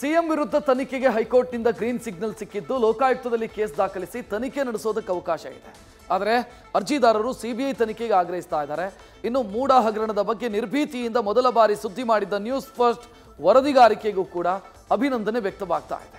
CM ವಿರುದ್ಧ ತನಿಖೆಗೆ ಹೈಕೋರ್ಟ್ನಿಂದ green signal ಸಿಕ್ಕಿದ್ದು ಲೋಕಾಯುಕ್ತದಲ್ಲಿ ಕೇಸ್ ದಾಖಲಿಸಿ ತನಿಖೆ ನಡೆಸೋದಕ್ಕೆ ಅವಕಾಶ ಇದೆ. ಆದರೆ ಅರ್ಜಿದಾರರು ಸಿಬಿಐ ತನಿಖೆಗೆ ಆಗ್ರಹಿಸ್ತಾ ಇದ್ದಾರೆ. ಇನ್ನು ಮೂಡ ಹಗರಣದ ಬಗ್ಗೆ ನಿರ್ಭೀತಿಯಿಂದ ಮೊದಲ ಬಾರಿ ಸುದ್ದಿ ಮಾಡಿದ್ದ ನ್ಯೂಸ್ ಫಸ್ಟ್ ವರದಿಗಾರಿಕೆಗೂ ಕೂಡ ಅಭಿನಂದನೆ ವ್ಯಕ್ತವಾಗ್ತಾ ಇದೆ.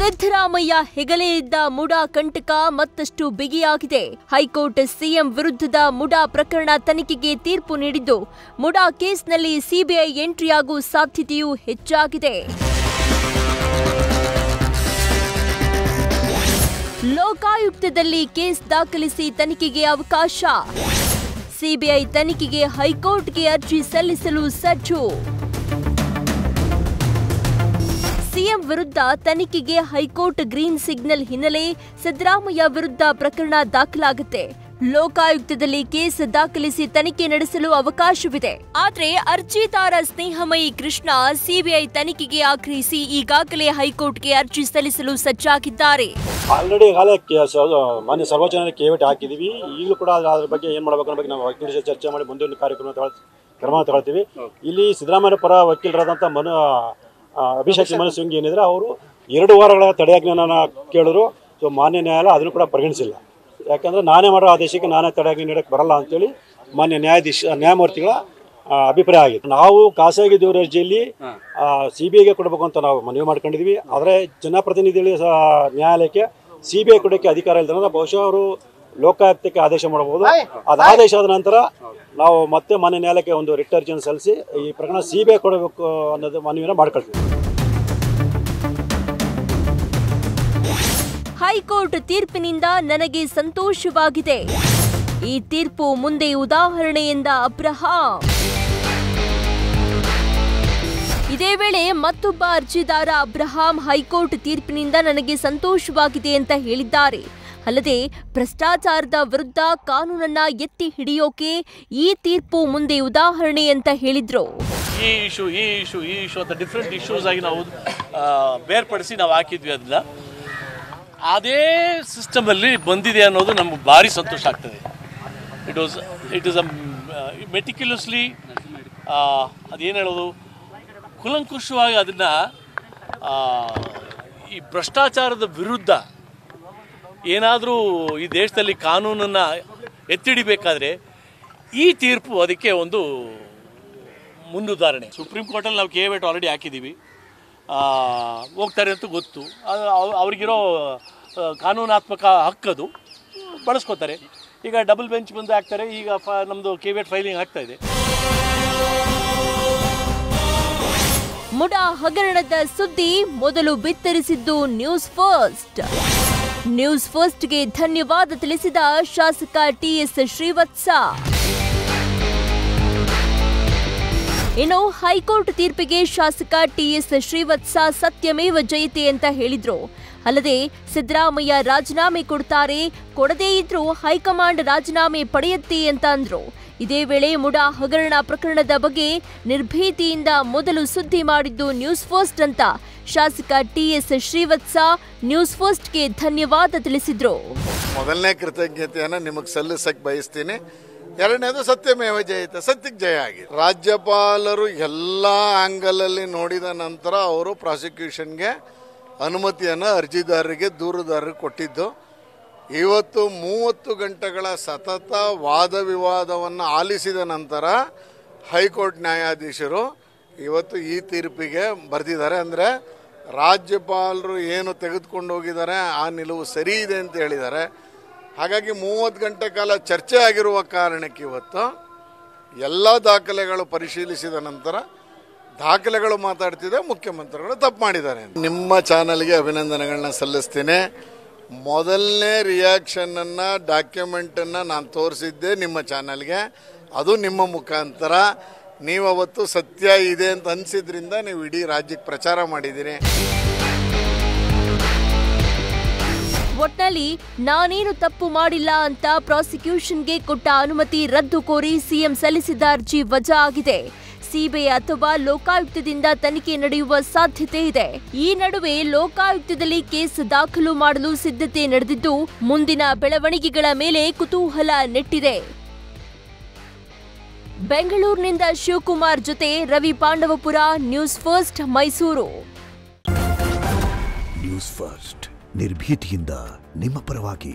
ಸಿದ್ದರಾಮಯ್ಯ ಹೆಗಲೇ ಇದ್ದ ಮುಡಾ ಕಂಟಕ ಮತ್ತಷ್ಟು ಬಿಗಿಯಾಗಿದೆ. ಹೈಕೋರ್ಟ್ ಸಿಎಂ ವಿರುದ್ಧದ ಮುಡಾ ಪ್ರಕರಣ ತನಿಖೆಗೆ ತೀರ್ಪು ನೀಡಿದ್ದು, ಮುಡಾ ಕೇಸ್ನಲ್ಲಿ ಸಿಬಿಐ ಎಂಟ್ರಿಯಾಗುವ ಸಾಧ್ಯತೆಯೂ ಹೆಚ್ಚಾಗಿದೆ. ಲೋಕಾಯುಕ್ತದಲ್ಲಿ ಕೇಸ್ ದಾಖಲಿಸಿ ತನಿಖೆಗೆ ಅವಕಾಶ. ಸಿಬಿಐ ತನಿಖೆಗೆ ಹೈಕೋರ್ಟ್ಗೆ ಅರ್ಜಿ ಸಲ್ಲಿಸಲು ಸಜ್ಜು. ಸಿಎಂ ವಿರುದ್ಧ ತನಿಖೆಗೆ ಹೈಕೋರ್ಟ್ ಗ್ರೀನ್ ಸಿಗ್ನಲ್ ಹಿನ್ನೆಲೆ ಸಿದ್ದರಾಮಯ್ಯ ವಿರುದ್ಧ ಪ್ರಕರಣ ದಾಖಲಾಗುತ್ತೆ. ಲೋಕಾಯುಕ್ತದಲ್ಲಿ ಕೇಸ್ ದಾಖಲಿಸಿ ತನಿಖೆ ನಡೆಸಲು ಅವಕಾಶವಿದೆ. ಆದರೆ ಅರ್ಜಿದಾರ ಸ್ನೇಹಮಯಿ ಕೃಷ್ಣ ಸಿಬಿಐ ತನಿಖೆಗೆ ಆಗ್ರಹಿಸಿ ಈಗಾಗಲೇ ಹೈಕೋರ್ಟ್ಗೆ ಅರ್ಜಿ ಸಲ್ಲಿಸಲು ಸಜ್ಜಾಗಿದ್ದಾರೆ. ಆಲ್ರೆಡಿ ಮಾನ್ಯ ಸರ್ವೋಚ್ಚ ನ್ಯಾಯಾಲಯ ಕೇವಿಟ್ ಹಾಕಿದೀವಿ. ಈಗಲೂ ಕೂಡ ಅದ್ರ ಬಗ್ಗೆ ಏನ್ ಮಾಡಬೇಕು ಅನ್ನೋ ಬಗ್ಗೆ ನಾವು ವಕೀಲರ ಚರ್ಚೆ ಮಾಡಿ ಮುಂದಿನ ಕ್ರಮ ತಗೊಳ್ತೀವಿ. ಇಲ್ಲಿ ಸಿದ್ದರಾಮಯ್ಯ ಪರ ವಕೀಲರಾದಂಥ ಅಭಿಷೇಕ್ ಮನು ಸಿಂಗ್ ಏನಿದ್ರೆ ಅವರು 2 ವಾರಗಳ ತಡೆಯಾಜ್ಞೆನ ಕೇಳಿದ್ರು. ಸೊ ಮಾನ್ಯ ನ್ಯಾಯಾಲಯ ಅದನ್ನು ಕೂಡ ಪರಿಗಣಿಸಿಲ್ಲ. ಯಾಕಂದರೆ ನಾನೇ ಮಾಡೋ ಆದೇಶಕ್ಕೆ ನಾನೇ ತಡೆಯಾಜ್ಞೆ ನೀಡಕ್ಕೆ ಬರಲ್ಲ ಅಂತೇಳಿ ಮಾನ್ಯ ನ್ಯಾಯಮೂರ್ತಿಗಳ ಅಭಿಪ್ರಾಯ ಆಗಿತ್ತು. ನಾವು ಖಾಸಗಿ ದೂರ ಅರ್ಜಿಯಲ್ಲಿ ಸಿಬಿಐಗೆ ಕೊಡಬೇಕು ಅಂತ ನಾವು ಮನವಿ ಮಾಡ್ಕೊಂಡಿದ್ವಿ. ಆದರೆ ಜನಪ್ರತಿನಿಧಿಗಳ ನ್ಯಾಯಾಲಯಕ್ಕೆ ಸಿಬಿಐ ಕೊಡೋಕ್ಕೆ ಅಧಿಕಾರ ಇಲ್ಲದ್ರೆ ಬಹುಶಃ ಅವರು ಲೋಕಾಯುಕ್ತಕ್ಕೆ ಆದೇಶ ಮಾಡಬಹುದು. ಅದು ಆದೇಶ ಆದ ನಂತರ ನಾವು ಮತ್ತೆ ಮಾನ್ಯ ನ್ಯಾಯಾಲಯಕ್ಕೆ ಒಂದು ರಿಟ್ ಅರ್ಜಿಯನ್ನು ಸಲ್ಲಿಸಿ ಈ ಪ್ರಕರಣ ಸಿಬಿಐ ಕೊಡಬೇಕು ಅನ್ನೋದು ಮನವಿನ ಮಾಡ್ಕೊಳ್ತೀವಿ. ಹೈಕೋರ್ಟ್ ತೀರ್ಪಿನಿಂದ ನನಗೆ ಸಂತೋಷವಾಗಿದೆ. ಈ ತೀರ್ಪು ಮುಂದೆ ಉದಾಹರಣೆ ಎಂದ ಅಬ್ರಹಾಂ. ಇದೇ ವೇಳೆ ಮತ್ತೊಬ್ಬ ಅರ್ಜಿದಾರ ಅಬ್ರಹಾಂ ಹೈಕೋರ್ಟ್ ತೀರ್ಪಿನಿಂದ ನನಗೆ ಸಂತೋಷವಾಗಿದೆ ಅಂತ ಹೇಳಿದ್ದಾರೆ. ಅಲ್ಲದೆ ಭ್ರಷ್ಟಾಚಾರದ ವಿರುದ್ಧ ಕಾನೂನನ್ನ ಎತ್ತಿ ಹಿಡಿಯೋಕೆ ಈ ತೀರ್ಪು ಮುಂದೆ ಉದಾಹರಣೆ ಅಂತ ಹೇಳಿದ್ರು. ಈ ಇಶ್ಯೂ ಅಂತ ಡಿಫ್ರೆಂಟ್ ಇಶ್ಯೂಸ್ ಆಗಿ ನಾವು ಬೇರ್ಪಡಿಸಿ ನಾವು ಹಾಕಿದ್ವಿ. ಅದನ್ನ ಅದೇ ಸಿಸ್ಟಮ್ ಅಲ್ಲಿ ಬಂದಿದೆ ಅನ್ನೋದು ನಮ್ಗೆ ಭಾರಿ ಸಂತೋಷ ಆಗ್ತದೆ. ಇಟ್ ಇಸ್ ಅ ಮೆಟಿಕ್ಯುಲಸ್ಲಿ ಅದೇನು ಹೇಳೋದು, ಕುಲಂಕುಷವಾಗಿ ಅದನ್ನ ಈ ಭ್ರಷ್ಟಾಚಾರದ ವಿರುದ್ಧ ಏನಾದರೂ ಈ ದೇಶದಲ್ಲಿ ಕಾನೂನನ್ನು ಎತ್ತಿಡಿಬೇಕಾದ್ರೆ ಈ ತೀರ್ಪು ಅದಕ್ಕೆ ಒಂದು ಮುಂದುದಾಹರಣೆ. ಸುಪ್ರೀಂ ಕೋರ್ಟಲ್ಲಿ ನಾವು ಕೇವಿಟ್ ಆಲ್ರೆಡಿ ಹಾಕಿದ್ದೀವಿ, ಹೋಗ್ತಾರೆ ಅಂತ ಗೊತ್ತು. ಅವ್ರಿಗಿರೋ ಕಾನೂನಾತ್ಮಕ ಹಕ್ಕದು ಬಳಸ್ಕೋತಾರೆ. ಈಗ ಡಬಲ್ ಬೆಂಚ್ ಬಂದು ಹಾಕ್ತಾರೆ. ಈಗ ನಮ್ಮದು ಕೇವಿಟ್ ಫೈಲಿಂಗ್ ಆಗ್ತಾ ಇದೆ. ಮುಡಾ ಹಗರಣದ ಸುದ್ದಿ ಮೊದಲು ಬಿತ್ತರಿಸಿದ್ದು ನ್ಯೂಸ್ ಫಸ್ಟ್. ನ್ಯೂಸ್ ಫಸ್ಟ್ಗೆ ಧನ್ಯವಾದ ತಿಳಿಸಿದ ಶಾಸಕ ಟಿಎಸ್ ಶ್ರೀವತ್ಸ. ಇನ್ನು ಹೈಕೋರ್ಟ್ ತೀರ್ಪಿಗೆ ಶಾಸಕ ಟಿಎಸ್ ಶ್ರೀವತ್ಸ ಸತ್ಯಮೇವ ಜಯತೆ ಅಂತ ಹೇಳಿದ್ರು. ಅಲ್ಲದೆ ಸಿದ್ದರಾಮಯ್ಯ ರಾಜೀನಾಮೆ ಕೊಡ್ತಾರೆ, ಕೊಡದೇ ಇದ್ರೂ ಹೈಕಮಾಂಡ್ ರಾಜೀನಾಮೆ ಪಡೆಯುತ್ತೆ ಅಂತ ಅಂದ್ರು. ಇದೇ ವೇಳೆ ಮುಡಾ ಹಗರಣ ಪ್ರಕರಣದ ಬಗ್ಗೆ ನಿರ್ಭೀತಿಯಿಂದ ಮೊದಲು ಸುದ್ದಿ ಮಾಡಿದ್ದು ನ್ಯೂಸ್ ಫಸ್ಟ್ ಅಂತ ಶಾಸಕ ಟಿಎಸ್ ಶ್ರೀವತ್ಸ ನ್ಯೂಸ್ ಫಸ್ಟ್ಗೆ ಧನ್ಯವಾದ ತಿಳಿಸಿದ್ರು. ಮೊದಲನೇ ಕೃತಜ್ಞತೆಯನ್ನು ನಿಮಗೆ ಸಲ್ಲಿಸಕ್ಕೆ ಬಯಸ್ತೀನಿ. ಎರಡನೇದು ಸತ್ಯಮೇವ ಜಯತೆ, ಸತ್ಯಕ್ಕೆ ಜಯ ಆಗಿದೆ. ರಾಜ್ಯಪಾಲರು ಎಲ್ಲ ಆಂಗಲ್ ಅಲ್ಲಿ ನೋಡಿದ ನಂತರ ಅವರು ಪ್ರಾಸಿಕ್ಯೂಷನ್ಗೆ ಅನುಮತಿಯನ್ನು ಅರ್ಜಿದಾರರಿಗೆ ದೂರುದಾರರಿಗೆ ಕೊಟ್ಟಿದ್ದು. ಇವತ್ತು 30 ಗಂಟೆಗಳ ಸತತ ವಾದ ವಿವಾದವನ್ನು ಆಲಿಸಿದ ನಂತರ ಹೈಕೋರ್ಟ್ ನ್ಯಾಯಾಧೀಶರು ಇವತ್ತು ಈ ತೀರ್ಪಿಗೆ ಬರೆದಿದ್ದಾರೆ. ಅಂದರೆ ರಾಜ್ಯಪಾಲರು ಏನು ತೆಗೆದುಕೊಂಡು ಹೋಗಿದ್ದಾರೆ ಆ ನಿಲುವು ಸರಿ ಇದೆ ಅಂತ ಹೇಳಿದ್ದಾರೆ. ಹಾಗಾಗಿ 30 ಗಂಟೆ ಕಾಲ ಚರ್ಚೆ ಆಗಿರುವ ಕಾರಣಕ್ಕೆ ಇವತ್ತು ಎಲ್ಲ ದಾಖಲೆಗಳು ಪರಿಶೀಲಿಸಿದ ನಂತರ ದಾಖಲೆಗಳು ಮಾತಾಡ್ತಿದೆ, ಮುಖ್ಯಮಂತ್ರಿಗಳು ತಪ್ಪು ಮಾಡಿದ್ದಾರೆ. ನಿಮ್ಮ ಚಾನಲ್ಗೆ ಅಭಿನಂದನೆಗಳನ್ನ ಸಲ್ಲಿಸ್ತೀನಿ. ಮೊದಲನೇ ರಿಯಾಕ್ಷನನ್ನು ಡಾಕ್ಯುಮೆಂಟನ್ನು ನಾನು ತೋರಿಸಿದ್ದೆ ನಿಮ್ಮ ಚಾನಲ್ಗೆ. ಅದು ನಿಮ್ಮ ಮುಖಾಂತರ ನೀವು ಅವತ್ತು ಸತ್ಯ ಇದೆ ಅಂತ ಅನಿಸಿದ್ರಿಂದ ನೀವು ಇಡೀ ರಾಜ್ಯಕ್ಕೆ ಪ್ರಚಾರ ಮಾಡಿದ್ದೀರಿ. ಒಟ್ನಲ್ಲಿ ನಾನೇನು ತಪ್ಪು ಮಾಡಿಲ್ಲ ಅಂತ ಪ್ರಾಸಿಕ್ಯೂಷನ್ಗೆ ಕೊಟ್ಟ ಅನುಮತಿ ರದ್ದು ಕೋರಿ ಸಿಎಂ ಸಲ್ಲಿಸಿದ ಅರ್ಜಿ ವಜಾ ಆಗಿದೆ. ಸಿಬಿಐ ಅಥವಾ ಲೋಕಾಯುಕ್ತದಿಂದ ತನಿಖೆ ನಡೆಯುವ ಸಾಧ್ಯತೆ ಇದೆ. ಈ ನಡುವೆ ಲೋಕಾಯುಕ್ತದಲ್ಲಿ ಕೇಸ್ ದಾಖಲು ಮಾಡಲು ಸಿದ್ಧತೆ ನಡೆದಿದ್ದು ಮುಂದಿನ ಬೆಳವಣಿಗೆಗಳ ಮೇಲೆ ಕುತೂಹಲ ನೆಟ್ಟಿದೆ. ಬೆಂಗಳೂರಿನಿಂದ ಶಿವಕುಮಾರ್ ಜೊತೆ Ravi Pandavapura, news first Mysuru. News first ನಿರ್ಭೀತಿಯಿಂದ ನಿಮ್ಮ ಪರವಾಗಿ.